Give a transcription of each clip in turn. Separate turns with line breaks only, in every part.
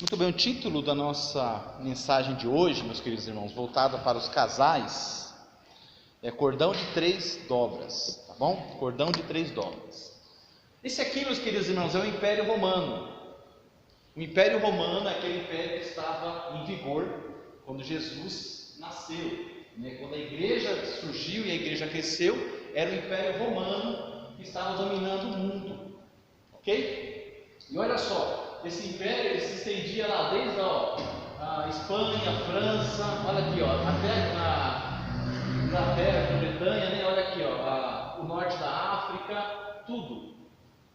Muito bem, o título da nossa mensagem de hoje, meus queridos irmãos, voltada para os casais, é Cordão de Três Dobras, tá bom? Cordão de Três Dobras. Esse aqui, meus queridos irmãos, é o Império Romano. O Império Romano é aquele império que estava em vigor quando Jesus nasceu, né? Quando a igreja surgiu e a igreja cresceu, era o Império Romano que estava dominando o mundo, ok? E olha só, esse império ele se estendia lá desde a Espanha, a França, olha aqui, ó, até a Inglaterra, a Bretanha, né? Olha aqui, ó, o norte da África, tudo.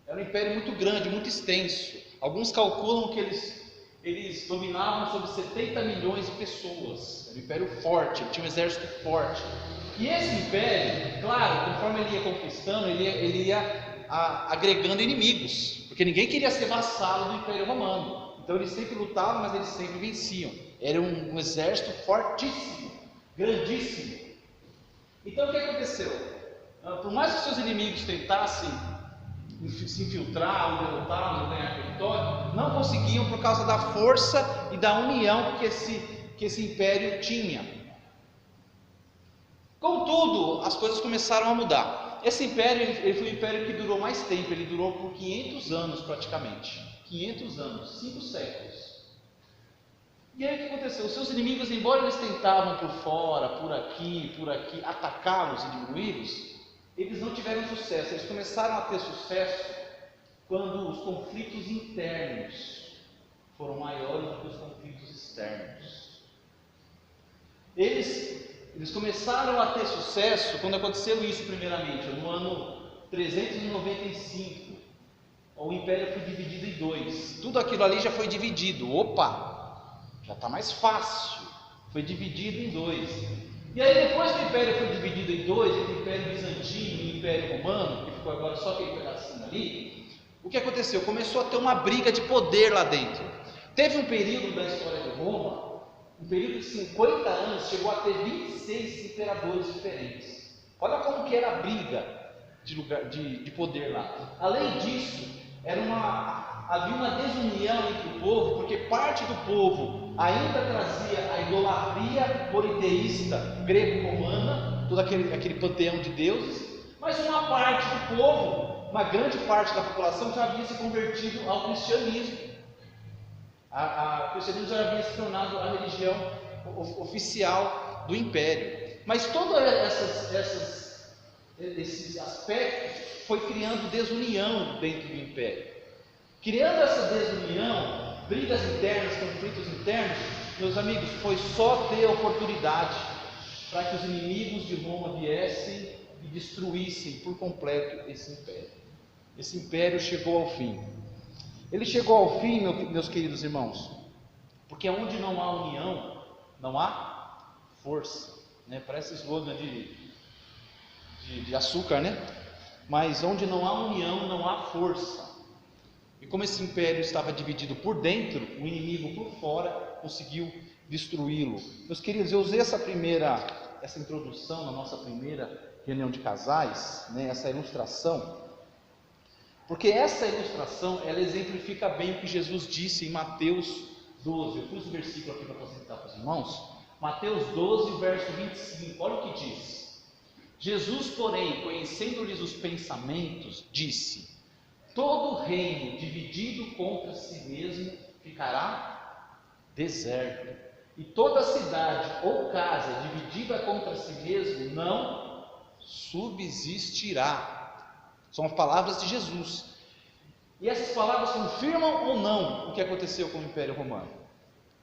Era um império muito grande, muito extenso. Alguns calculam que eles dominavam sobre 70 milhões de pessoas. Era um império forte, ele tinha um exército forte. E esse império, claro, conforme ele ia conquistando, ele ia agregando inimigos, porque ninguém queria ser vassalo do Império Romano. Então eles sempre lutavam, mas eles sempre venciam. Era um exército fortíssimo, grandíssimo. Então o que aconteceu? Por mais que seus inimigos tentassem se infiltrar, ou derrotar, ou ganhar vitória, não conseguiam por causa da força e da união que esse império tinha. Contudo, as coisas começaram a mudar. Esse império ele foi um império que durou mais tempo, ele durou por 500 anos praticamente. 500 anos, 5 séculos. E aí o que aconteceu? Os seus inimigos, embora eles tentavam por fora, por aqui, atacá-los e diminuí-los, eles não tiveram sucesso. Eles começaram a ter sucesso quando os conflitos internos foram maiores do que os conflitos externos. Eles começaram a ter sucesso quando aconteceu isso primeiramente, no ano 395. O império foi dividido em dois. Tudo aquilo ali já foi dividido. Opa, já está mais fácil. Foi dividido em dois. E aí depois que o império foi dividido em dois, entre o Império Bizantino e o Império Romano, que ficou agora só aquele pedacinho ali, o que aconteceu? Começou a ter uma briga de poder lá dentro. Teve um período da história de Roma, um período de 50 anos, chegou a ter 26 imperadores diferentes. Olha como que era a briga de poder lá. Além disso, havia uma desunião entre o povo, porque parte do povo ainda trazia a idolatria politeísta greco-romana, todo aquele panteão de deuses, mas uma parte do povo, uma grande parte da população, já havia se convertido ao cristianismo. O cristianismo já havia se tornado a religião oficial do império. Mas todos esses aspectos foi criando desunião dentro do império. Criando essa desunião, brigas internas, conflitos internos, meus amigos, foi só ter oportunidade para que os inimigos de Roma viessem e destruíssem por completo esse império. Esse império chegou ao fim. Ele chegou ao fim, meus queridos irmãos, porque onde não há união, não há força, né? Parece slogan de açúcar, né? Mas onde não há união, não há força. E como esse império estava dividido por dentro, o inimigo por fora conseguiu destruí-lo. Meus queridos, eu usei essa introdução na nossa primeira reunião de casais, né? Essa ilustração, porque essa ilustração, ela exemplifica bem o que Jesus disse em Mateus 12. Eu pus o versículo aqui para apresentar para os irmãos. Mateus 12, verso 25. Olha o que diz. Jesus, porém, conhecendo-lhes os pensamentos, disse: todo reino dividido contra si mesmo ficará deserto, e toda cidade ou casa dividida contra si mesmo não subsistirá. São as palavras de Jesus. E essas palavras confirmam ou não o que aconteceu com o Império Romano?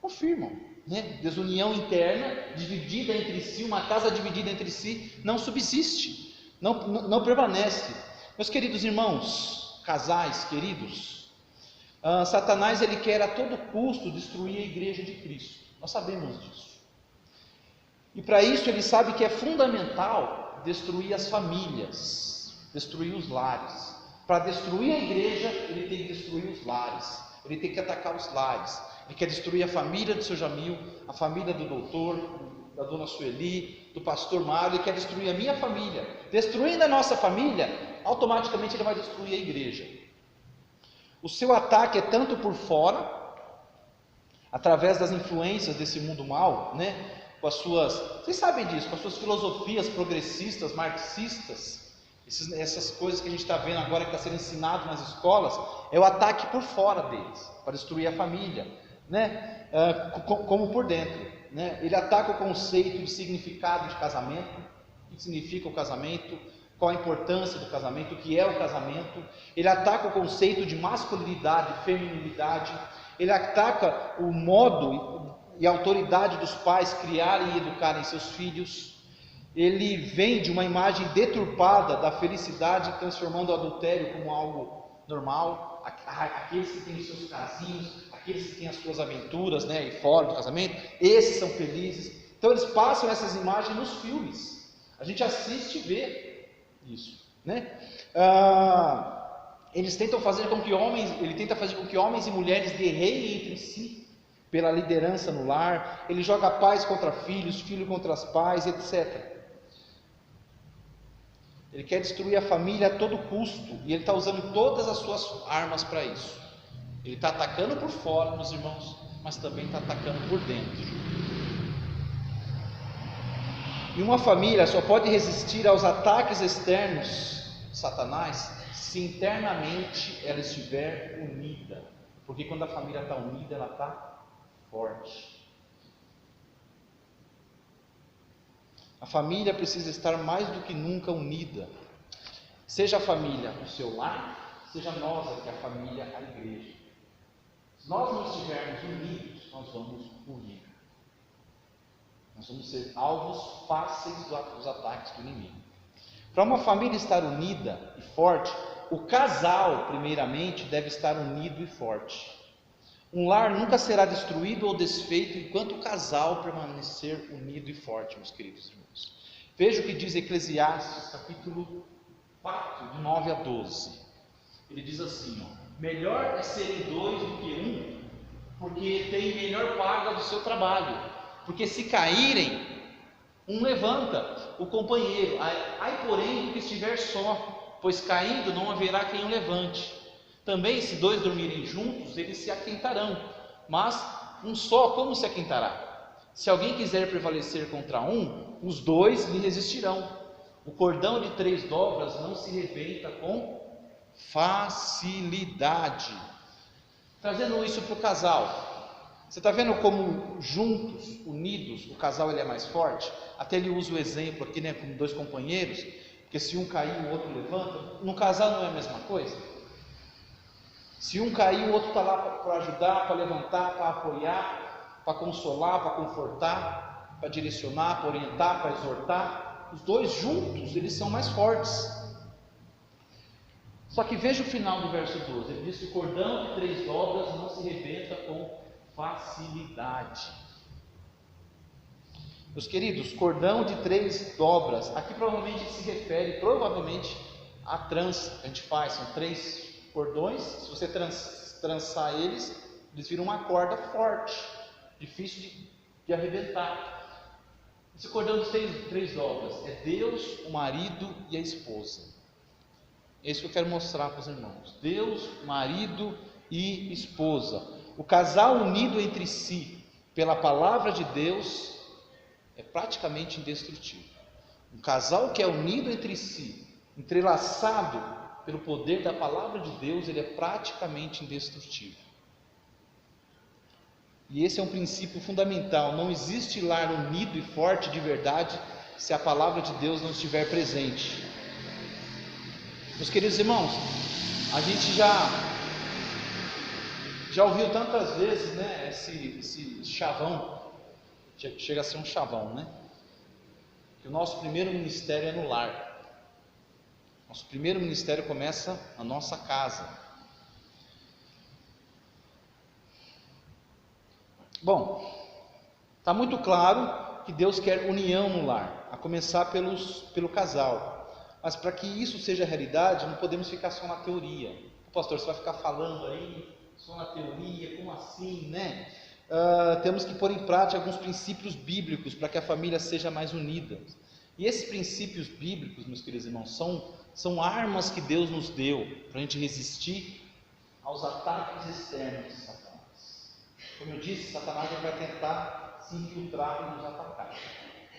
Confirmam, né? Desunião interna, dividida entre si, uma casa dividida entre si, não subsiste, não permanece. Meus queridos irmãos, casais queridos, Satanás ele quer a todo custo destruir a igreja de Cristo. Nós sabemos disso. E para isso ele sabe que é fundamental destruir as famílias, destruir os lares. Para destruir a igreja, ele tem que destruir os lares, ele tem que atacar os lares. Ele quer destruir a família do seu Jamil, a família do doutor, da dona Sueli, do pastor Mário. Ele quer destruir a minha família. Destruindo a nossa família, automaticamente ele vai destruir a igreja. O seu ataque é tanto por fora, através das influências desse mundo mal, né? Com as suas, vocês sabem disso, com as suas filosofias progressistas, marxistas, essas coisas que a gente está vendo agora que está sendo ensinado nas escolas, é o ataque por fora deles, para destruir a família, né? Como por dentro, né? Ele ataca o conceito de significado de casamento, o que significa o casamento, qual a importância do casamento, o que é o casamento. Ele ataca o conceito de masculinidade, feminilidade. Ele ataca o modo e a autoridade dos pais criarem e educarem seus filhos. Ele vende uma imagem deturpada da felicidade, transformando o adultério como algo normal. Aqueles que têm os seus casinhos, aqueles que têm as suas aventuras, né, e fora do casamento, esses são felizes. Então eles passam essas imagens nos filmes. A gente assiste e vê isso, né? Eles tentam fazer com que ele tenta fazer com que homens e mulheres guerreiem entre si pela liderança no lar. Ele joga pais contra filhos, filho contra os pais, etc. Ele quer destruir a família a todo custo, e ele está usando todas as suas armas para isso. Ele está atacando por fora, meus irmãos, mas também está atacando por dentro. E uma família só pode resistir aos ataques externos de Satanás se internamente ela estiver unida. Porque quando a família está unida, ela está forte. A família precisa estar mais do que nunca unida. Seja a família o seu lar, seja nós aqui a família, a igreja. Se nós não estivermos unidos, nós vamos ruir. Nós vamos ser alvos fáceis dos ataques do inimigo. Para uma família estar unida e forte, o casal, primeiramente, deve estar unido e forte. Um lar nunca será destruído ou desfeito enquanto o casal permanecer unido e forte, meus queridos irmãos. Veja o que diz Eclesiastes, capítulo 4, de 9 a 12. Ele diz assim, melhor é serem dois do que um, porque tem melhor paga do seu trabalho. Porque se caírem, um levanta o companheiro. Ai, porém, do que estiver só, pois caindo não haverá quem o levante. Também, se dois dormirem juntos, eles se aquentarão. Mas um só, como se aquentará? Se alguém quiser prevalecer contra um, os dois lhe resistirão. O cordão de 3 dobras não se rebenta com facilidade. Trazendo isso para o casal. Você está vendo como juntos, unidos, o casal ele é mais forte? Até ele usa o exemplo aqui, né, como 2 companheiros, porque se um cair, o outro levanta. No casal não é a mesma coisa? Se um cair, o outro está lá para ajudar, para levantar, para apoiar, para consolar, para confortar, para direcionar, para orientar, para exortar. Os dois juntos, eles são mais fortes. Só que veja o final do verso 12, ele diz que o cordão de 3 dobras não se rebenta com facilidade. Meus queridos, cordão de 3 dobras, aqui provavelmente se refere a trança que a gente faz, são 3 cordões, se você trançar eles viram uma corda forte, difícil de arrebentar. Esse cordão de 3 dobras é Deus, o marido e a esposa. É isso que eu quero mostrar para os irmãos. Deus, marido e esposa. O casal unido entre si pela palavra de Deus é praticamente indestrutível. Um casal que é unido entre si, entrelaçado pelo poder da palavra de Deus, ele é praticamente indestrutível. E esse é um princípio fundamental. Não existe lar unido e forte de verdade se a palavra de Deus não estiver presente. Meus queridos irmãos, a gente já ouviu tantas vezes, né, esse chavão, chega a ser um chavão, né? Que o nosso primeiro ministério é no lar. Nosso primeiro ministério começa na nossa casa. Bom, está muito claro que Deus quer união no lar, a começar pelo casal. Mas para que isso seja realidade, não podemos ficar só na teoria. Pastor, você vai ficar falando aí só na teoria, como assim, né? Temos que pôr em prática alguns princípios bíblicos para que a família seja mais unida. E esses princípios bíblicos, meus queridos irmãos, são armas que Deus nos deu para a gente resistir aos ataques externos de Satanás. Como eu disse, Satanás vai tentar se infiltrar e nos atacar.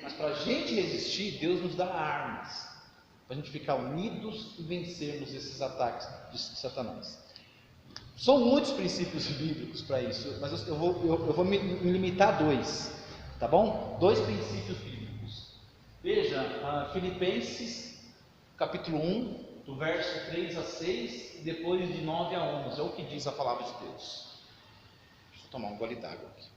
Mas para a gente resistir, Deus nos dá armas, para a gente ficar unidos e vencermos esses ataques de Satanás. São muitos princípios bíblicos para isso, mas eu vou me limitar a 2, tá bom? 2 princípios bíblicos. Veja, Filipenses, capítulo 1, do verso 3 a 6, e depois de 9 a 11, é o que diz a palavra de Deus. Deixa eu tomar um gole d'água aqui.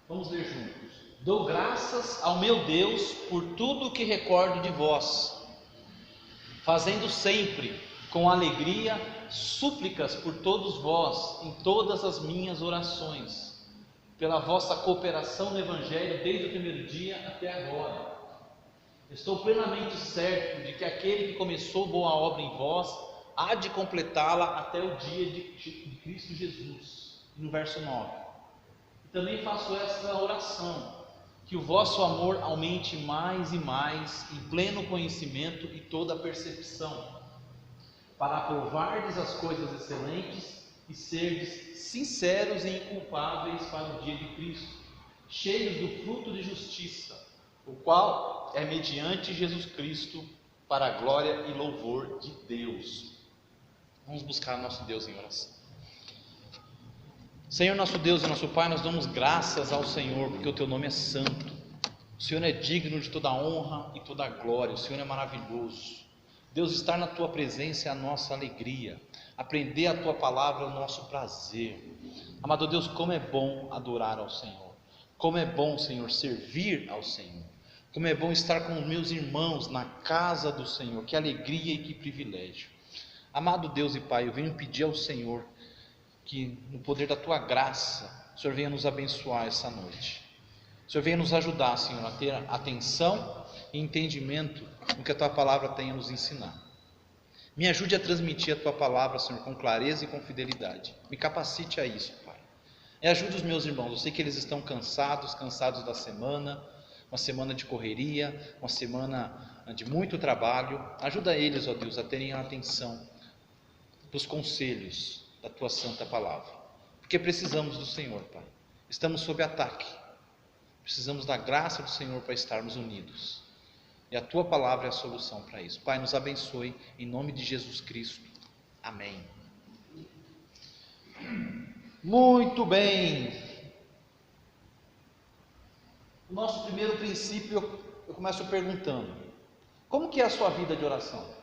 Vamos ler juntos. Dou graças ao meu Deus por tudo o que recordo de vós, fazendo sempre com alegria súplicas por todos vós em todas as minhas orações, pela vossa cooperação no Evangelho desde o primeiro dia até agora. Estou plenamente certo de que aquele que começou boa obra em vós há de completá-la até o dia de Cristo Jesus. No verso 9. E também faço esta oração: que o vosso amor aumente mais e mais em pleno conhecimento e toda percepção, para aprovardes as coisas excelentes e serdes sinceros e inculpáveis para o dia de Cristo, cheios do fruto de justiça, o qual é mediante Jesus Cristo, para a glória e louvor de Deus. Vamos buscar nosso Deus em oração. Senhor, nosso Deus e nosso Pai, nós damos graças ao Senhor, porque o Teu nome é santo. O Senhor é digno de toda honra e toda glória. O Senhor é maravilhoso. Deus, estar na Tua presença é a nossa alegria. Aprender a Tua palavra é o nosso prazer. Amado Deus, como é bom adorar ao Senhor. Como é bom, Senhor, servir ao Senhor. Como é bom estar com os meus irmãos na casa do Senhor. Que alegria e que privilégio. Amado Deus e Pai, eu venho pedir ao Senhor que no poder da Tua graça, o Senhor venha nos abençoar essa noite. O Senhor venha nos ajudar, Senhor, a ter atenção e entendimento no que a Tua palavra tem a nos ensinar. Me ajude a transmitir a Tua palavra, Senhor, com clareza e com fidelidade. Me capacite a isso, Pai. E ajude os meus irmãos. Eu sei que eles estão cansados da semana, uma semana de correria, uma semana de muito trabalho. Ajuda eles, ó Deus, a terem atenção dos conselhos da Tua santa palavra, porque precisamos do Senhor, Pai. Estamos sob ataque, precisamos da graça do Senhor para estarmos unidos, e a Tua palavra é a solução para isso. Pai, nos abençoe, em nome de Jesus Cristo, amém. Muito bem. O nosso primeiro princípio, eu começo perguntando: como que é a sua vida de oração?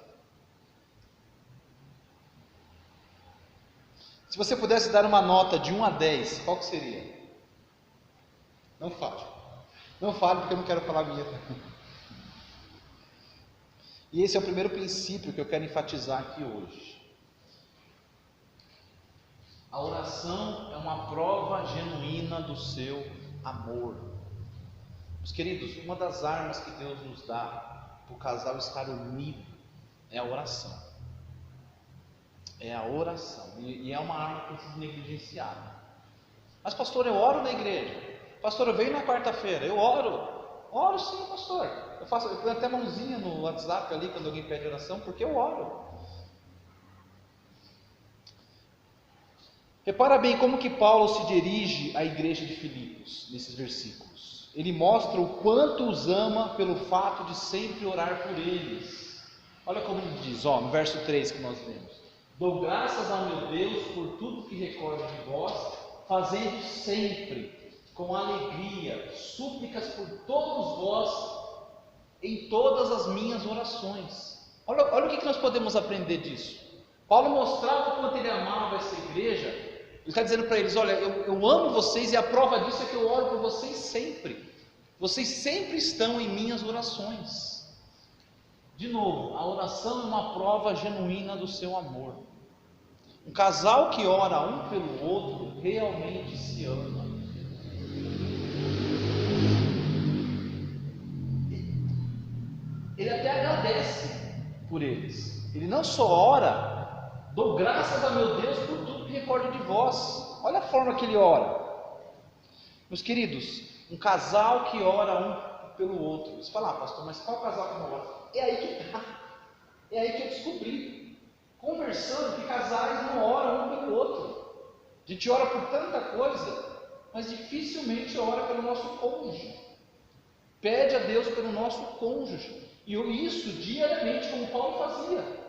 Se você pudesse dar uma nota de 1 a 10, qual que seria? Não fale. Não fale, porque eu não quero falar a minha. E esse é o primeiro princípio que eu quero enfatizar aqui hoje. A oração é uma prova genuína do seu amor. Meus queridos, uma das armas que Deus nos dá para o casal estar unido é a oração. É a oração, e é uma arma que tem sido negligenciada. Mas pastor, eu oro na igreja. Pastor, eu venho na quarta-feira, eu oro sim, pastor. Eu ponho até mãozinha no WhatsApp ali quando alguém pede oração, porque eu oro. Repara bem como que Paulo se dirige à igreja de Filipos, nesses versículos. Ele mostra o quanto os ama pelo fato de sempre orar por eles. Olha como ele diz, no verso 3 que nós lemos: dou graças ao meu Deus por tudo que recordo de vós, fazendo sempre com alegria súplicas por todos vós em todas as minhas orações. Olha o que nós podemos aprender disso. Paulo mostrava o quanto ele amava essa igreja. Ele está dizendo para eles: olha, eu amo vocês, e a prova disso é que eu oro por vocês sempre. Vocês sempre estão em minhas orações. De novo, a oração é uma prova genuína do seu amor. Um casal que ora um pelo outro realmente se ama. Ele até agradece por eles. Ele não só ora: dou graças a meu Deus por tudo que recordo de vós. Olha a forma que ele ora. Meus queridos, um casal que ora um pelo outro. Você fala, pastor, mas qual casal que não ora? É aí que está. É aí que eu descobri, conversando, que casais não oram um pelo outro. A gente ora por tanta coisa, mas dificilmente ora pelo nosso cônjuge. Pede a Deus pelo nosso cônjuge. E isso diariamente, como Paulo fazia.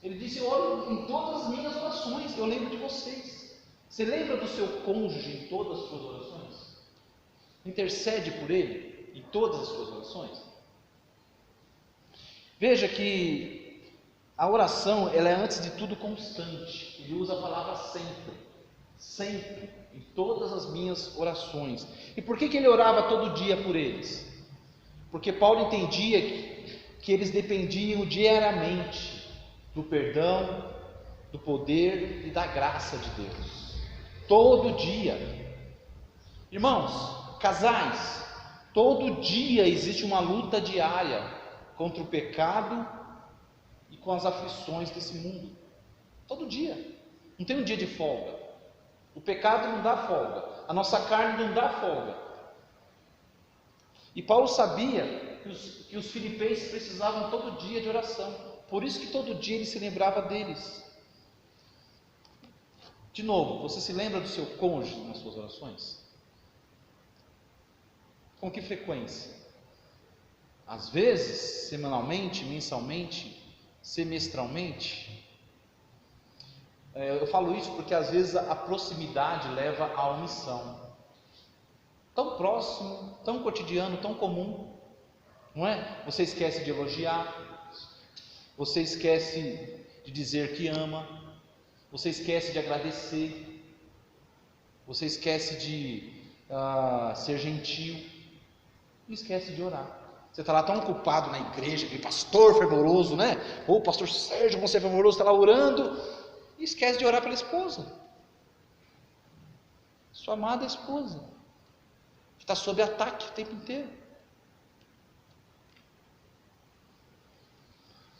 Ele disse, eu oro em todas as minhas orações, eu lembro de vocês. Você lembra do seu cônjuge em todas as suas orações? Intercede por ele em todas as suas orações? Veja que a oração, ela é antes de tudo constante. Ele usa a palavra sempre. Sempre, em todas as minhas orações. E por que ele orava todo dia por eles? Porque Paulo entendia que eles dependiam diariamente do perdão, do poder e da graça de Deus. Todo dia. Irmãos, casais, todo dia existe uma luta diária contra o pecado e com as aflições desse mundo. Todo dia. Não tem um dia de folga. O pecado não dá folga. A nossa carne não dá folga. E Paulo sabia que os filipenses precisavam todo dia de oração. Por isso que todo dia ele se lembrava deles. De novo, você se lembra do seu cônjuge nas suas orações? Com que frequência? Às vezes, semanalmente, mensalmente, semestralmente? Eu falo isso porque às vezes a proximidade leva à omissão. Tão próximo, tão cotidiano, tão comum, não é? Você esquece de elogiar, você esquece de dizer que ama, você esquece de agradecer, você esquece de ser gentil, e esquece de orar. Você está lá tão ocupado na igreja, aquele pastor fervoroso, né? Ou o pastor Sérgio, você é fervoroso, está lá orando, e esquece de orar pela esposa, sua amada esposa, que está sob ataque o tempo inteiro.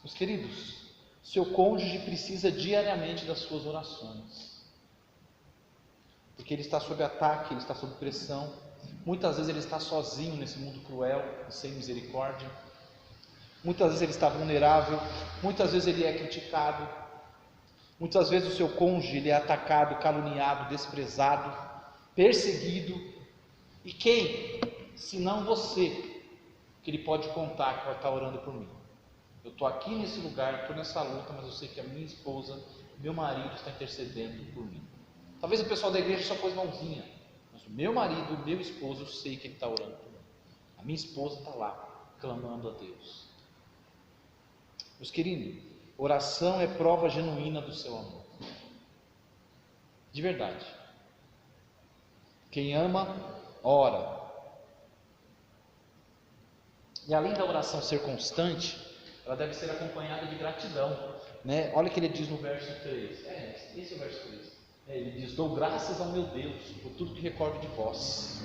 Meus queridos, seu cônjuge precisa diariamente das suas orações, porque ele está sob ataque, ele está sob pressão. Muitas vezes ele está sozinho nesse mundo cruel e sem misericórdia. Muitas vezes ele está vulnerável, muitas vezes ele é criticado, muitas vezes o seu cônjuge ele é atacado, caluniado, desprezado, perseguido. E quem, se não você, que ele pode contar que vai estar orando por mim? Eu estou aqui nesse lugar, estou nessa luta, mas eu sei que a minha esposa, meu marido está intercedendo por mim. Talvez o pessoal da igreja só pôs mãozinha, mas o meu marido, o meu esposo, eu sei que ele está orando por mim. A minha esposa está lá, clamando a Deus. Meus queridos, oração é prova genuína do seu amor. De verdade. Quem ama, ora. E além da oração ser constante, ela deve ser acompanhada de gratidão, né? Olha o que ele diz no verso 3. Esse é o verso 3. Ele diz: dou graças ao meu Deus por tudo que recordo de vós.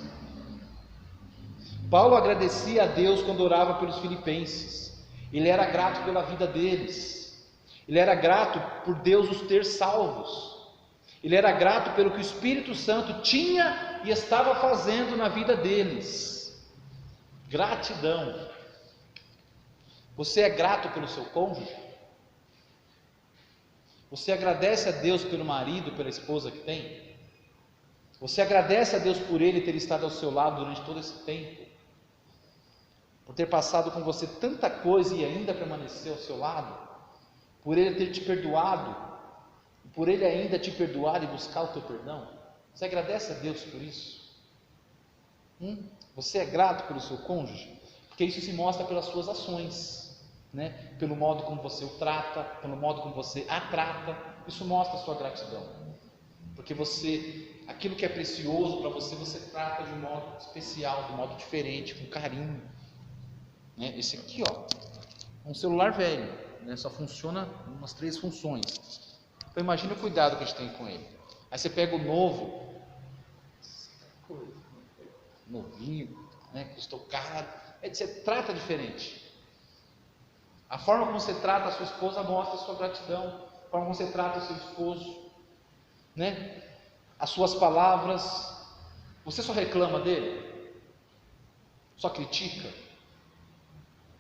Paulo agradecia a Deus quando orava pelos filipenses. Ele era grato pela vida deles. Ele era grato por Deus os ter salvos. Ele era grato pelo que o Espírito Santo tinha e estava fazendo na vida deles. Gratidão. Você é grato pelo seu cônjuge? Você agradece a Deus pelo marido, pela esposa que tem? Você agradece a Deus por ele ter estado ao seu lado durante todo esse tempo? Por ter passado com você tanta coisa e ainda permanecer ao seu lado? Por ele ter te perdoado? Por ele ainda te perdoar e buscar o teu perdão? Você agradece a Deus por isso? Você é grato pelo seu cônjuge? Porque isso se mostra pelas suas ações, né? Pelo modo como você o trata, pelo modo como você a trata. Isso mostra a sua gratidão, porque você, aquilo que é precioso para você, você trata de um modo especial, de um modo diferente, com carinho, né? Esse aqui, ó, é um celular velho, né? Só funciona umas 3 funções. Então imagina o cuidado que a gente tem com ele. Aí você pega o novo, novinho, né? Custou caro. Você trata diferente. A forma como você trata a sua esposa mostra a sua gratidão. A forma como você trata o seu esposo, né? As suas palavras. Você só reclama dele? Só critica?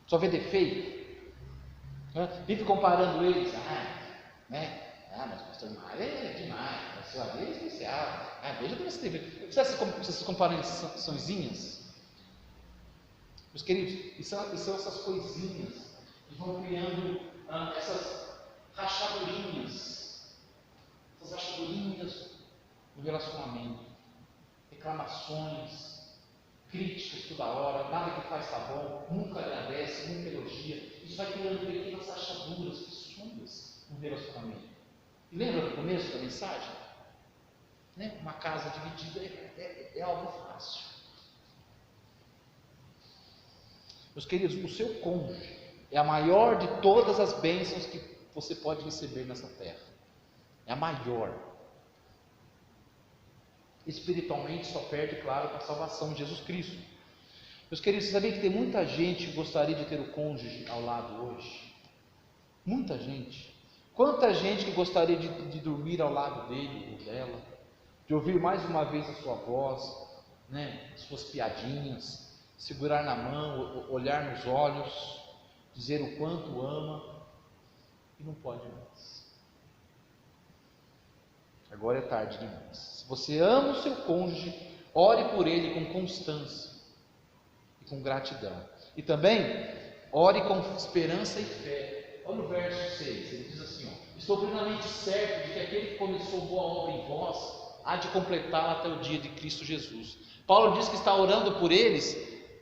Só vê defeito? Vive comparando eles? Mas o pastor Mário é demais, a sua vida é especial. Veja como você teve. Vocês comparam açõezinhas? Meus queridos, e são essas coisinhas que vão criando essas rachadurinhas no relacionamento, reclamações, críticas toda hora, nada que faz está bom, nunca agradece, nunca elogia. Isso vai criando pequenas rachaduras, fissuras no relacionamento. E lembra do começo da mensagem? Uma casa dividida é algo fácil. Meus queridos, o seu cônjuge é a maior de todas as bênçãos que você pode receber nessa terra. É a maior. Espiritualmente só perde, claro, com a salvação de Jesus Cristo. Meus queridos, vocês sabem que tem muita gente que gostaria de ter o cônjuge ao lado hoje? Muita gente. Quanta gente que gostaria de dormir ao lado dele ou dela, de ouvir mais uma vez a sua voz, suas piadinhas, segurar na mão, olhar nos olhos, dizer o quanto ama, e não pode mais. Agora é tarde demais. Se você ama o seu cônjuge, ore por ele com constância e com gratidão. E também, ore com esperança e fé. Olha o verso 6, ele diz assim: estou plenamente certo de que aquele que começou boa obra em vós, há de completá-la até o dia de Cristo Jesus. Paulo diz que está orando por eles,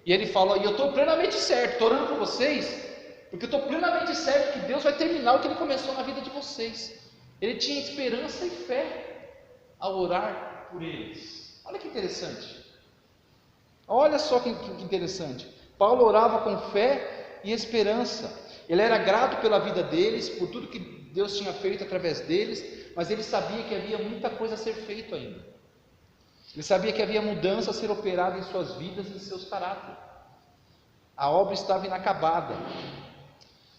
e ele fala: e eu estou plenamente certo, estou orando por vocês, porque eu estou plenamente certo que Deus vai terminar o que Ele começou na vida de vocês. Ele tinha esperança e fé ao orar por eles. Olha que interessante. Olha só que interessante. Paulo orava com fé e esperança. Ele era grato pela vida deles, por tudo que Deus tinha feito através deles, mas ele sabia que havia muita coisa a ser feita ainda. Ele sabia que havia mudança a ser operada em suas vidas e em seus caráteres. A obra estava inacabada.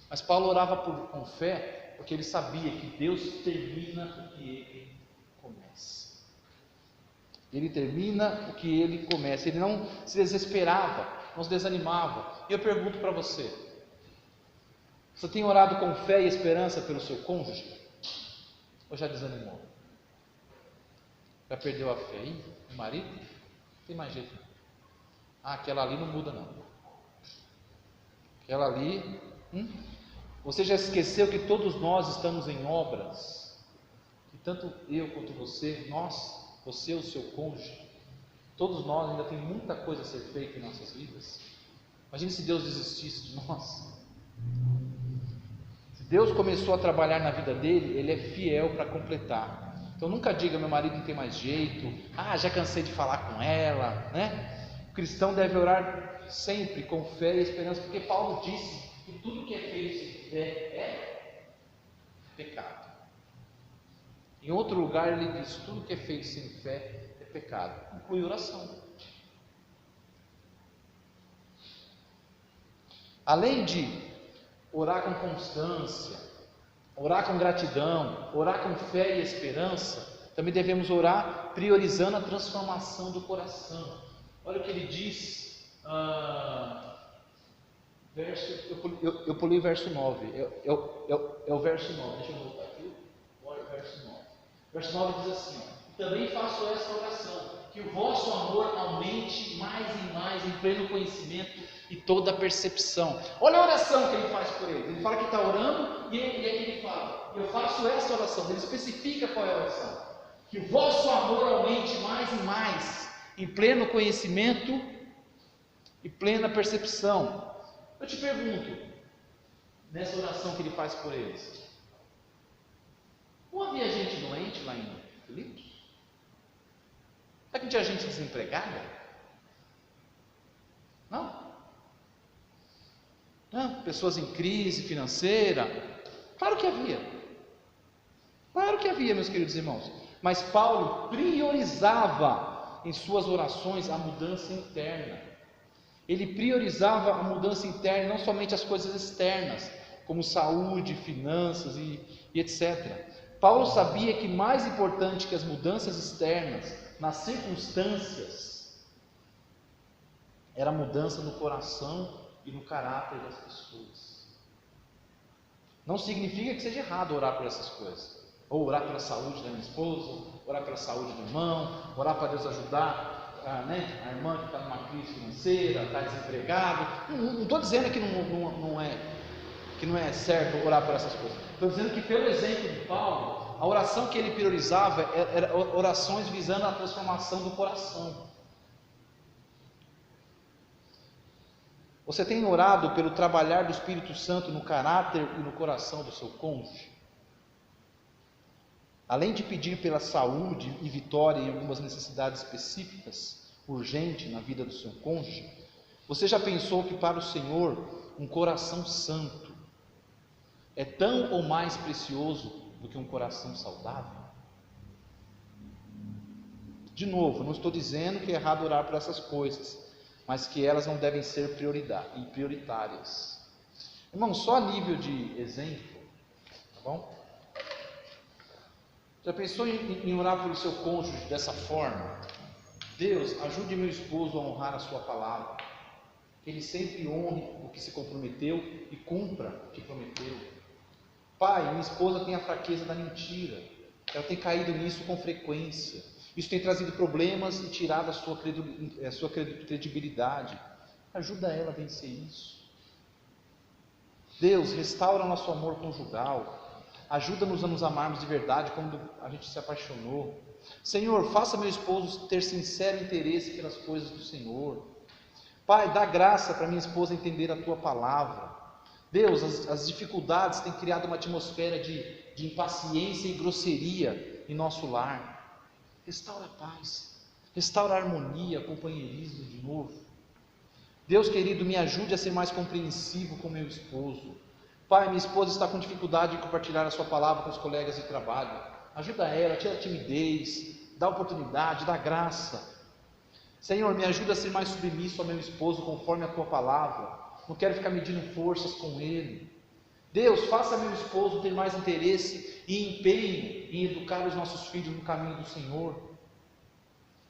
Mas Paulo orava com fé, porque ele sabia que Deus termina o que ele começa. Ele termina o que ele começa. Ele não se desesperava, não se desanimava. E eu pergunto para você: você tem orado com fé e esperança pelo seu cônjuge? Ou já desanimou? Já perdeu a fé? Ih, o marido? Não tem mais jeito. Aquela ali não muda não. Aquela ali... Você já esqueceu que todos nós estamos em obras? Que tanto eu quanto você, você, o seu cônjuge, todos nós ainda tem muita coisa a ser feita em nossas vidas. Imagine se Deus desistisse de nós. Se Deus começou a trabalhar na vida dele, Ele é fiel para completar. Então nunca diga: meu marido não tem mais jeito, já cansei de falar com ela, O cristão deve orar sempre com fé e esperança, porque Paulo disse que tudo que é feito sem fé é pecado. Em outro lugar ele diz: tudo que é feito sem fé é pecado. Inclui oração. Além de orar com constância, orar com gratidão, orar com fé e esperança, também devemos orar priorizando a transformação do coração. Olha o que ele diz, eu pulei o verso 9, é o verso 9, deixa eu voltar aqui, olha o verso 9. O verso 9 diz assim: também faço esta oração, que o vosso amor aumente mais e mais em pleno conhecimento e toda percepção. Olha a oração que ele faz por eles. Ele fala que está orando, e aqui ele fala: eu faço esta oração. Ele especifica qual é a oração: que o vosso amor aumente mais e mais em pleno conhecimento e plena percepção. Eu te pergunto, nessa oração que ele faz por eles, não havia gente doente lá em Filipos? Será que tinha gente desempregada? Não? Pessoas em crise financeira? Claro que havia. Claro que havia, meus queridos irmãos. Mas Paulo priorizava em suas orações a mudança interna. Ele priorizava a mudança interna, não somente as coisas externas, como saúde, finanças e etc. Paulo sabia que mais importante que as mudanças externas nas circunstâncias era a mudança no coração e no caráter das pessoas. Não significa que seja errado orar por essas coisas, ou orar pela saúde da minha esposa, orar pela saúde do irmão, orar para Deus ajudar a irmã que está numa crise financeira, está desempregado. Não estou dizendo que não é certo orar por essas coisas. Estou dizendo que, pelo exemplo de Paulo, a oração que ele priorizava era orações visando a transformação do coração. Você tem orado pelo trabalhar do Espírito Santo no caráter e no coração do seu cônjuge? Além de pedir pela saúde e vitória em algumas necessidades específicas, urgentes na vida do seu cônjuge, você já pensou que para o Senhor um coração santo é tão ou mais precioso do que um coração saudável? De novo, não estou dizendo que é errado orar por essas coisas, mas que elas não devem ser prioritárias. Irmão, só a nível de exemplo, tá bom? Já pensou em orar pelo seu cônjuge dessa forma? Deus, ajude meu esposo a honrar a sua palavra, que ele sempre honre o que se comprometeu e cumpra o que prometeu. Pai, minha esposa tem a fraqueza da mentira, ela tem caído nisso com frequência. Isso tem trazido problemas e tirado a sua credibilidade. Ajuda ela a vencer isso. Deus, restaura o nosso amor conjugal. Ajuda-nos a nos amarmos de verdade como a gente se apaixonou. Senhor, faça meu esposo ter sincero interesse pelas coisas do Senhor. Pai, dá graça para minha esposa entender a Tua palavra. Deus, as dificuldades têm criado uma atmosfera de impaciência e grosseria em nosso lar. Restaura a paz, restaura a harmonia, companheirismo de novo. Deus querido, me ajude a ser mais compreensivo com meu esposo. Pai, minha esposa está com dificuldade em compartilhar a sua palavra com os colegas de trabalho. Ajuda ela, tira a timidez, dá oportunidade, dá graça. Senhor, me ajuda a ser mais submisso ao meu esposo conforme a tua palavra. Não quero ficar medindo forças com ele. Deus, faça meu esposo ter mais interesse e empenho em educar os nossos filhos no caminho do Senhor.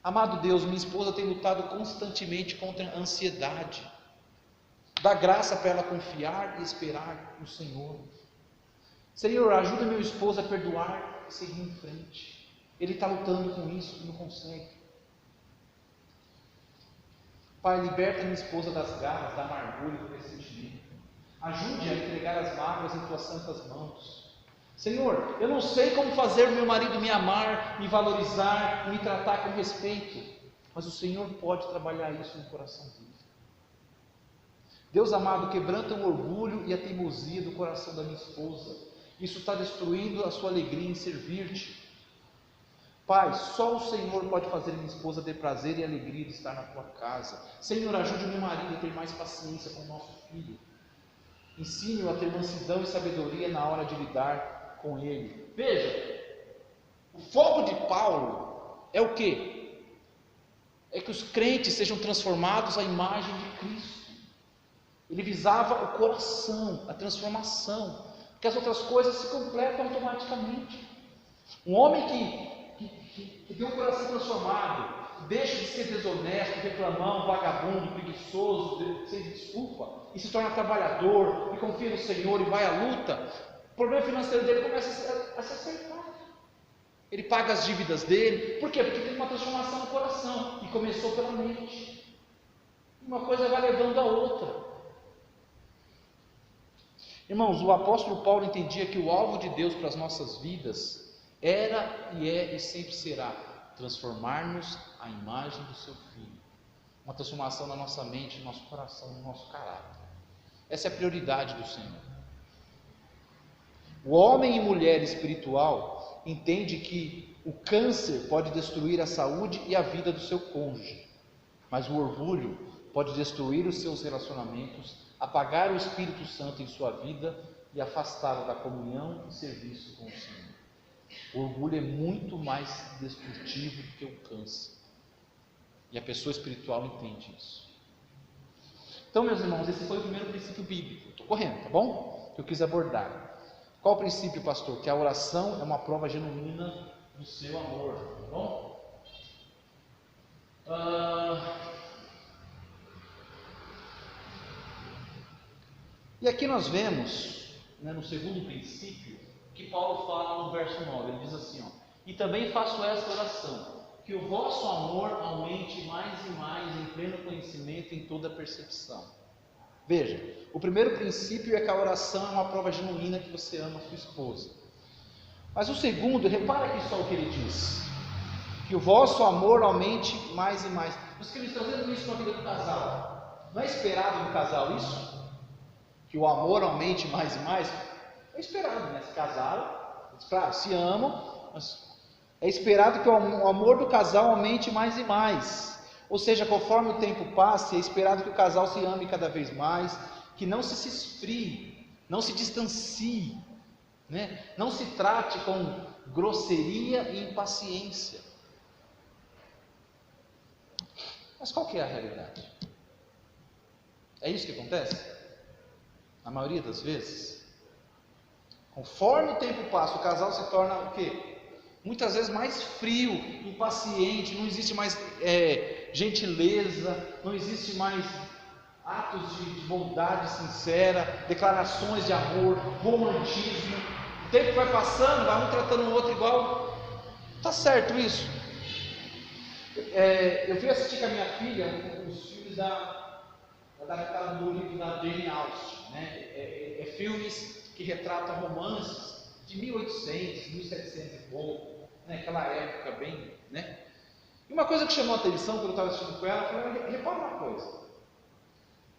Amado Deus, minha esposa tem lutado constantemente contra a ansiedade. Dá graça para ela confiar e esperar no Senhor. Senhor, ajuda meu esposo a perdoar e seguir em frente. Ele está lutando com isso e não consegue. Pai, liberta minha esposa das garras, da amargura e do ressentimento. Ajude a entregar as mágoas em tuas santas mãos. Senhor, eu não sei como fazer o meu marido me amar, me valorizar, me tratar com respeito, mas o Senhor pode trabalhar isso no coração dele. Deus amado, quebranta o orgulho e a teimosia do coração da minha esposa. Isso está destruindo a sua alegria em servir-te. Pai, só o Senhor pode fazer minha esposa ter prazer e alegria de estar na tua casa. Senhor, ajude o meu marido a ter mais paciência com o nosso filho. Ensine-o a ter mansidão e sabedoria na hora de lidar com ele. Veja, o foco de Paulo é o quê? É que os crentes sejam transformados à imagem de Cristo. Ele visava o coração, a transformação, porque as outras coisas se completam automaticamente. Um homem que tem um coração transformado, deixa de ser desonesto, reclamão, vagabundo, preguiçoso, sem desculpa, e se torna trabalhador, e confia no Senhor e vai à luta, o problema financeiro dele começa a se acertar. Ele paga as dívidas dele. Por quê? Porque tem uma transformação no coração, e começou pela mente. Uma coisa vai levando a outra. Irmãos, o apóstolo Paulo entendia que o alvo de Deus para as nossas vidas era e é e sempre será transformar-nos à imagem do seu Filho. Uma transformação na nossa mente, no nosso coração, no nosso caráter. Essa é a prioridade do Senhor. O homem e mulher espiritual entende que o câncer pode destruir a saúde e a vida do seu cônjuge, mas o orgulho pode destruir os seus relacionamentos, apagar o Espírito Santo em sua vida e afastá-lo da comunhão e serviço com o Senhor. O orgulho é muito mais destrutivo do que o câncer, e a pessoa espiritual entende isso. Então, meus irmãos, esse foi o primeiro princípio bíblico. Estou correndo, tá bom? Que eu quis abordar. Qual o princípio, pastor? Que a oração é uma prova genuína do seu amor, tá bom? E aqui nós vemos, né, no segundo princípio, que Paulo fala no verso 9, ele diz assim, ó, e também faço esta oração, que o vosso amor aumente mais e mais em pleno conhecimento em toda percepção. Veja, o primeiro princípio é que a oração é uma prova genuína que você ama a sua esposa. Mas o segundo, repara aqui só o que ele diz, que o vosso amor aumente mais e mais. Os cristãos fazendo isso na vida do casal. Não é esperado no casal isso? Que o amor aumente mais e mais? É esperado, né? Se casaram, claro, se amam, mas é esperado que o amor do casal aumente mais e mais. Ou seja, conforme o tempo passe, é esperado que o casal se ame cada vez mais, que não se esfrie, não se distancie, né? Não se trate com grosseria e impaciência. Mas qual que é a realidade? É isso que acontece? Na maioria das vezes, conforme o tempo passa, o casal se torna o quê? Muitas vezes mais frio, impaciente, não existe mais gentileza, não existe mais atos de bondade sincera, declarações de amor, romantismo. O tempo vai passando, vai um tratando o outro igual. Tá certo isso? Eu fui assistir com a minha filha os filmes adaptados do livro da Jane Austen, né? Filmes que retratam romances de 1800, 1700 e pouco, né? Aquela época bem, né? E uma coisa que chamou a atenção quando eu estava assistindo com ela, foi, repara uma coisa,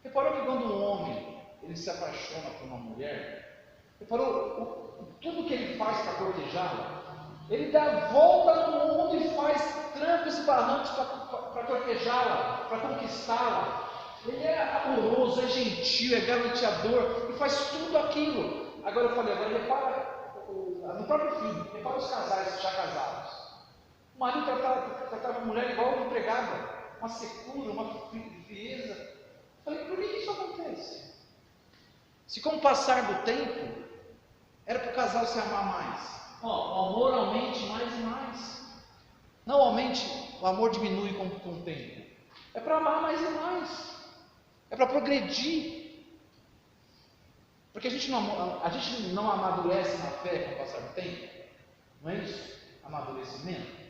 reparou que quando um homem ele se apaixona por uma mulher, reparou tudo que ele faz para cortejá-la, ele dá a volta no mundo e faz trancos e barrancos para cortejá-la, para conquistá-la. Ele é amoroso, é gentil, é galanteador e faz tudo aquilo. Agora eu falei, agora repara no próprio filho, repara os casais já casados. O marido tratava a mulher igual uma empregada, uma secura, uma frieza. Eu falei, por que isso acontece? Se com o passar do tempo, era para o casal se amar mais. O amor aumente mais e mais. Não aumente, o amor diminui com o tempo. É para amar mais e mais. É para progredir. Porque a gente não amadurece na fé com o passar do tempo. Não é isso? Amadurecimento.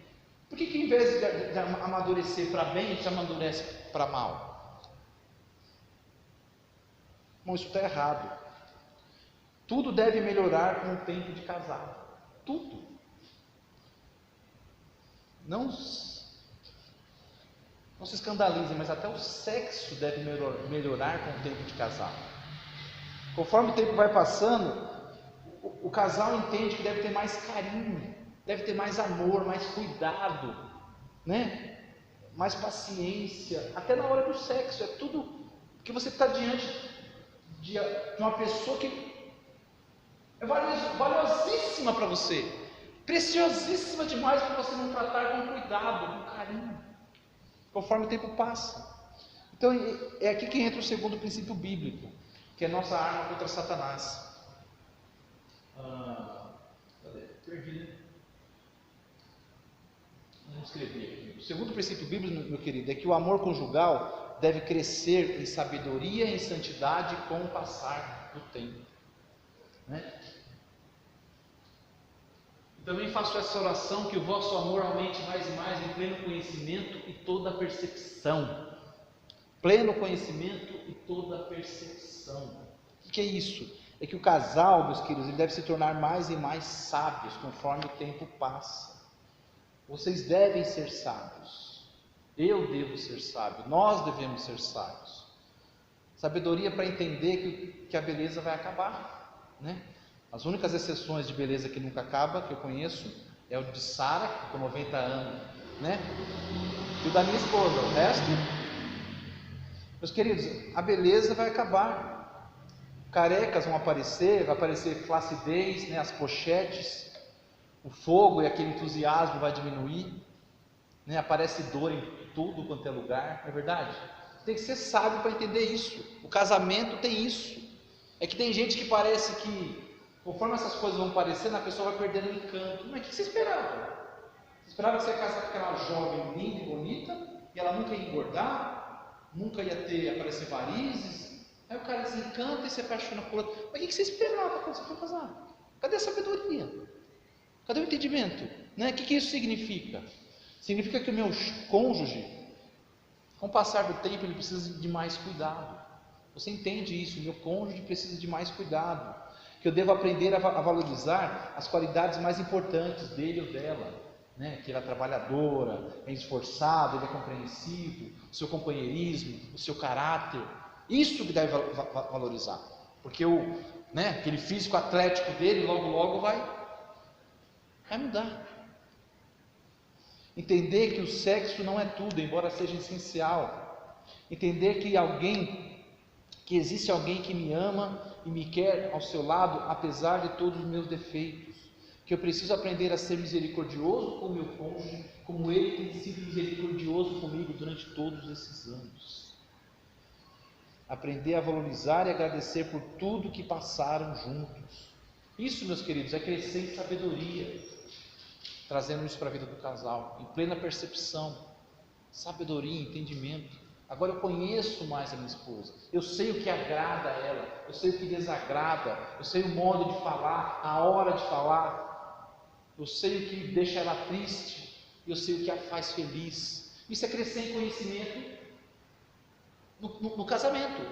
Por que em vez de amadurecer para bem, a gente amadurece para mal? Bom, isso está errado. Tudo deve melhorar com o tempo de casado. Tudo. Não se escandalizem, mas até o sexo deve melhorar com o tempo de casado. Conforme o tempo vai passando, o casal entende que deve ter mais carinho, deve ter mais amor, mais cuidado, né? Mais paciência, até na hora do sexo. É tudo que você está diante de uma pessoa que é valiosíssima para você, preciosíssima demais para você não tratar com cuidado, com carinho, conforme o tempo passa. Então é aqui que entra o segundo princípio bíblico, que é a nossa arma contra Satanás. Perdi, né? Vamos escrever aqui. O segundo princípio bíblico, meu querido, é que o amor conjugal deve crescer em sabedoria e em santidade com o passar do tempo, né? Também faço essa oração, que o vosso amor aumente mais e mais em pleno conhecimento e toda percepção. Pleno conhecimento e toda percepção. O que é isso? É que o casal, meus queridos, ele deve se tornar mais e mais sábios conforme o tempo passa. Vocês devem ser sábios. Eu devo ser sábio. Nós devemos ser sábios. Sabedoria para entender que a beleza vai acabar, né? As únicas exceções de beleza que nunca acaba, que eu conheço, é o de Sara, com 90 anos, né? E o da minha esposa. O resto, meus queridos, a beleza vai acabar. Carecas vão aparecer, vai aparecer flacidez, né? As pochetes, o fogo e aquele entusiasmo vai diminuir, né? Aparece dor em tudo quanto é lugar, não é verdade? Tem que ser sábio para entender isso. O casamento tem isso. É que tem gente que parece que, conforme essas coisas vão aparecendo, a pessoa vai perdendo o encanto. Mas o que você esperava? Você esperava que você ia casar com aquela jovem linda e bonita, e ela nunca ia engordar, nunca ia aparecer varizes, Aí o cara desencanta e se apaixona por outro. Mas o que você esperava quando você foi casar? Cadê a sabedoria? Cadê o entendimento? Né? O que isso significa? Significa que o meu cônjuge, com o passar do tempo, ele precisa de mais cuidado. Você entende isso? O meu cônjuge precisa de mais cuidado. Que eu devo aprender a valorizar as qualidades mais importantes dele ou dela. Né? Que ela é trabalhadora, é esforçado, ele é compreensivo, o seu companheirismo, o seu caráter. Isso que deve valorizar. Porque aquele físico atlético dele, logo vai mudar. Entender que o sexo não é tudo, embora seja essencial. Entender que existe alguém que me ama e me quer ao seu lado, apesar de todos os meus defeitos. Que eu preciso aprender a ser misericordioso com o meu cônjuge, como ele tem sido misericordioso comigo durante todos esses anos. Aprender a valorizar e agradecer por tudo que passaram juntos. Isso, meus queridos, é crescer em sabedoria, trazendo isso para a vida do casal, em plena percepção, sabedoria, entendimento. Agora eu conheço mais a minha esposa, eu sei o que agrada a ela, eu sei o que desagrada, eu sei o modo de falar, a hora de falar, eu sei o que deixa ela triste, eu sei o que a faz feliz. Isso é crescer em conhecimento no casamento,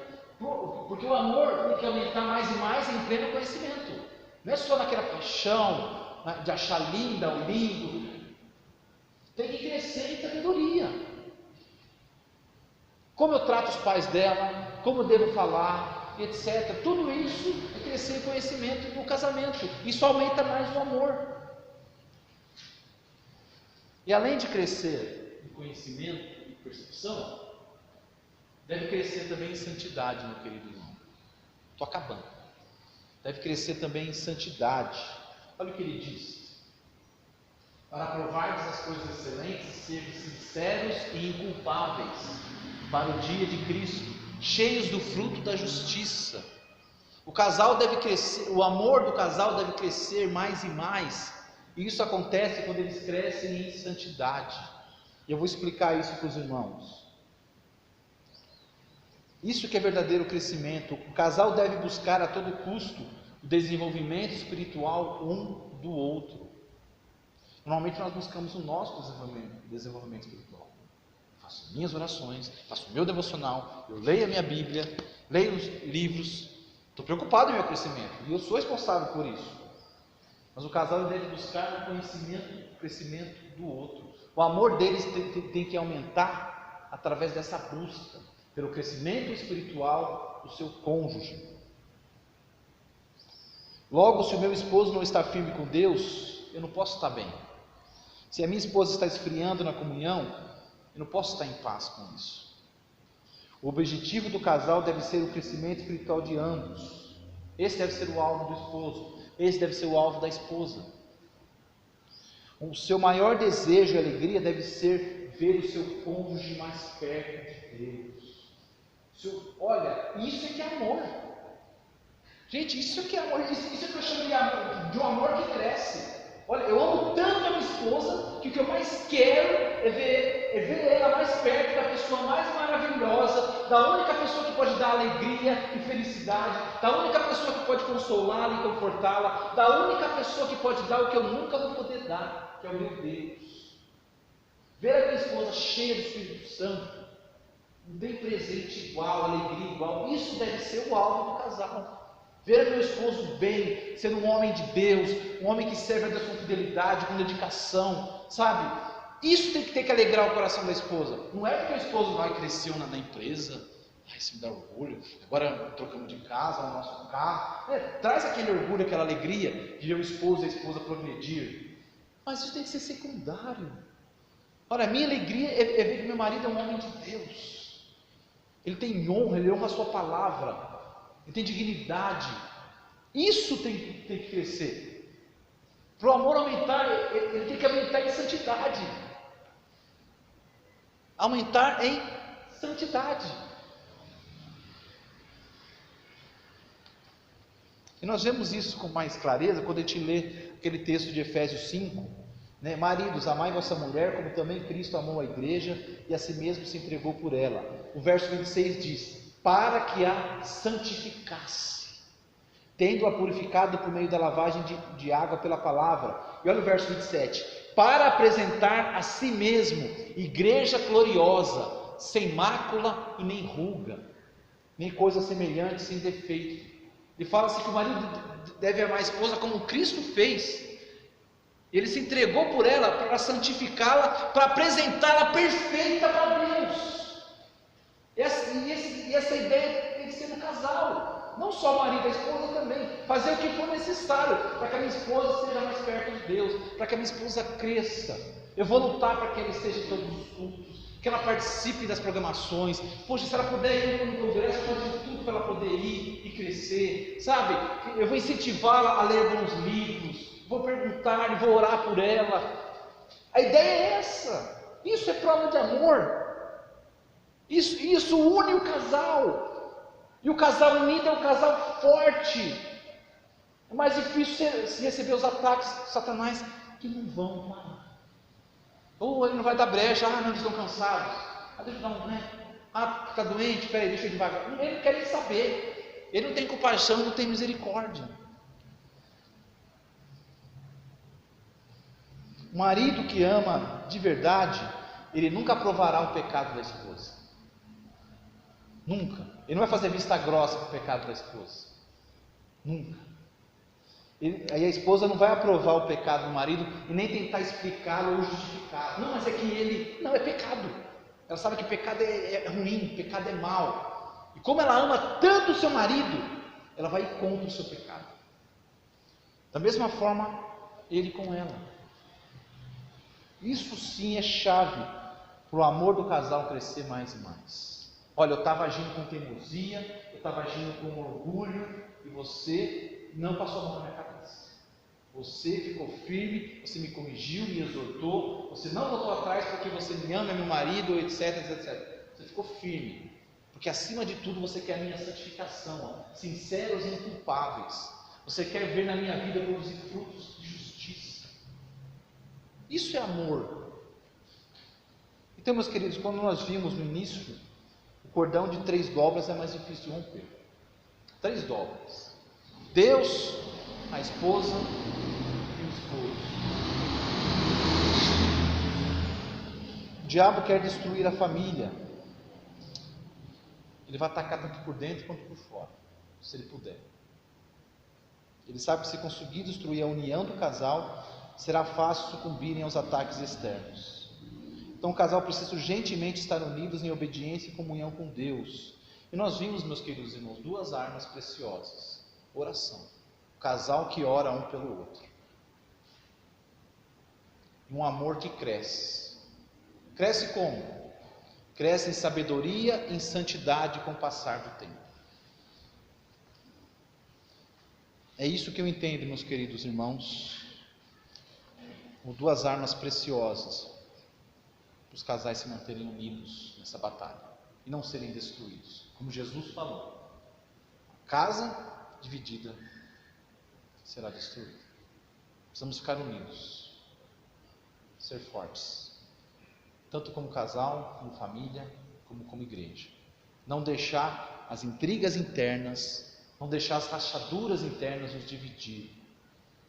porque o amor tem que aumentar mais e mais em pleno conhecimento, não é só naquela paixão de achar linda ou lindo, tem que crescer em sabedoria. Como eu trato os pais dela, como eu devo falar, etc. Tudo isso é crescer em conhecimento no casamento. Isso aumenta mais o amor. E além de crescer em conhecimento e percepção, deve crescer também em santidade, meu querido irmão. Estou acabando. Deve crescer também em santidade. Olha o que ele diz: para provardes as coisas excelentes, sejam sinceros e inculpáveis para o dia de Cristo, cheios do fruto da justiça. O casal deve crescer, o amor do casal deve crescer mais e mais, e isso acontece quando eles crescem em santidade. E eu vou explicar isso para os irmãos. Isso que é verdadeiro crescimento. O casal deve buscar a todo custo o desenvolvimento espiritual um do outro. Normalmente nós buscamos o nosso desenvolvimento espiritual. Faço minhas orações, faço o meu devocional, eu leio a minha Bíblia, leio os livros, estou preocupado em meu crescimento, e eu sou responsável por isso. Mas o casal deve buscar o crescimento do outro. O amor deles tem que aumentar através dessa busca pelo crescimento espiritual do seu cônjuge. Logo, se o meu esposo não está firme com Deus, eu não posso estar bem. Se a minha esposa está esfriando na comunhão, eu não posso estar em paz com isso. O objetivo do casal deve ser o crescimento espiritual de ambos. Esse deve ser o alvo do esposo, esse deve ser o alvo da esposa. O seu maior desejo e alegria deve ser ver o seu cônjuge mais perto de Deus. Olha, isso é que é amor. Gente, isso é que é amor, isso é que eu chamo de um amor que cresce. Olha, eu amo tanto a minha esposa que o que eu mais quero é ver ela mais perto da pessoa mais maravilhosa, da única pessoa que pode dar alegria e felicidade, da única pessoa que pode consolá-la e confortá-la, da única pessoa que pode dar o que eu nunca vou poder dar, que é o meu Deus. Ver a minha esposa cheia do Espírito Santo, não tem presente igual, alegria igual, isso deve ser o alvo do casal. Ver meu esposo bem, ser um homem de Deus, um homem que serve a Deus com fidelidade, com dedicação, sabe? Isso tem que ter que alegrar o coração da esposa. Não é porque o esposo cresceu na empresa, isso me dá orgulho, agora trocamos de casa, o nosso carro. Traz aquele orgulho, aquela alegria de ver o esposo e a esposa progredir. Mas isso tem que ser secundário. Olha, a minha alegria é ver que meu marido é um homem de Deus. Ele tem honra, ele honra a sua palavra. Ele tem dignidade. Isso tem que crescer. Para o amor aumentar, ele tem que aumentar em santidade. Aumentar em santidade. E nós vemos isso com mais clareza quando a gente lê aquele texto de Efésios 5. Maridos, amai vossa mulher, como também Cristo amou a igreja e a si mesmo se entregou por ela. O verso 26 diz: para que a santificasse, tendo-a purificado por meio da lavagem de água pela palavra. E olha o verso 27, para apresentar a si mesmo igreja gloriosa, sem mácula e nem ruga, nem coisa semelhante, sem defeito. Ele fala assim que o marido deve amar a esposa como Cristo fez. Ele se entregou por ela para santificá-la, para apresentá-la perfeita para Deus. E essa ideia tem que ser no casal, não só o marido, a esposa também. Fazer o que for necessário para que a minha esposa seja mais perto de Deus, para que a minha esposa cresça. Eu vou lutar para que ela esteja em todos os cultos, que ela participe das programações. Poxa, se ela puder ir no congresso, eu vou fazer tudo para ela poder ir e crescer, sabe? Eu vou incentivá-la a ler bons livros, vou perguntar e vou orar por ela. A ideia é essa. Isso é prova de amor. Isso une o casal. E o casal unido é um casal forte. É mais difícil se receber os ataques de Satanás, que não vão parar. Ou ele não vai dar brecha, não, eles estão cansados. Deixa eu dar um, está doente, peraí, deixa eu devagar. Ele não quer nem saber. Ele não tem compaixão, não tem misericórdia. O marido que ama de verdade, ele nunca aprovará o pecado da esposa. Nunca. Ele não vai fazer vista grossa para o pecado da esposa. Nunca. Aí a esposa não vai aprovar o pecado do marido e nem tentar explicá-lo ou justificá-lo. Não, mas é que ele... Não, é pecado. Ela sabe que pecado é ruim, pecado é mau. E como ela ama tanto o seu marido, ela vai ir contra o seu pecado. Da mesma forma, ele com ela. Isso sim é chave para o amor do casal crescer mais e mais. Olha, eu estava agindo com teimosia, eu estava agindo com orgulho, e você não passou a mão na minha cabeça. Você ficou firme, você me corrigiu, me exortou, você não voltou atrás porque você me ama, é meu marido, etc, etc. Você ficou firme, porque acima de tudo você quer a minha santificação, sinceros e inculpáveis. Você quer ver na minha vida produzir frutos de justiça. Isso é amor. Então, meus queridos, quando nós vimos no início, o cordão de 3 dobras é mais difícil de romper. 3 dobras. Deus, a esposa e o esposo. O diabo quer destruir a família. Ele vai atacar tanto por dentro quanto por fora, se ele puder. Ele sabe que se conseguir destruir a união do casal, será fácil sucumbirem aos ataques externos. Então o casal precisa urgentemente estar unidos em obediência e comunhão com Deus. E nós vimos, meus queridos irmãos, 2 armas preciosas. Oração. O casal que ora um pelo outro. E um amor que cresce. Cresce como? Cresce em sabedoria e em santidade com o passar do tempo. É isso que eu entendo, meus queridos irmãos, como 2 armas preciosas para os casais se manterem unidos nessa batalha e não serem destruídos, como Jesus falou: a casa dividida será destruída. Precisamos ficar unidos, ser fortes, tanto como casal, como família, como igreja. Não deixar as intrigas internas, não deixar as rachaduras internas nos dividir,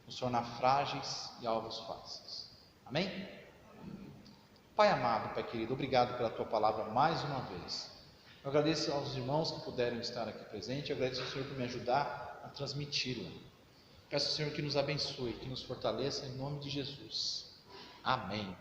nos tornar frágeis e alvos fáceis. Amém? Pai amado, Pai querido, obrigado pela Tua palavra mais uma vez. Eu agradeço aos irmãos que puderam estar aqui presentes, eu agradeço ao Senhor por me ajudar a transmiti-la. Peço ao Senhor que nos abençoe, que nos fortaleça em nome de Jesus. Amém.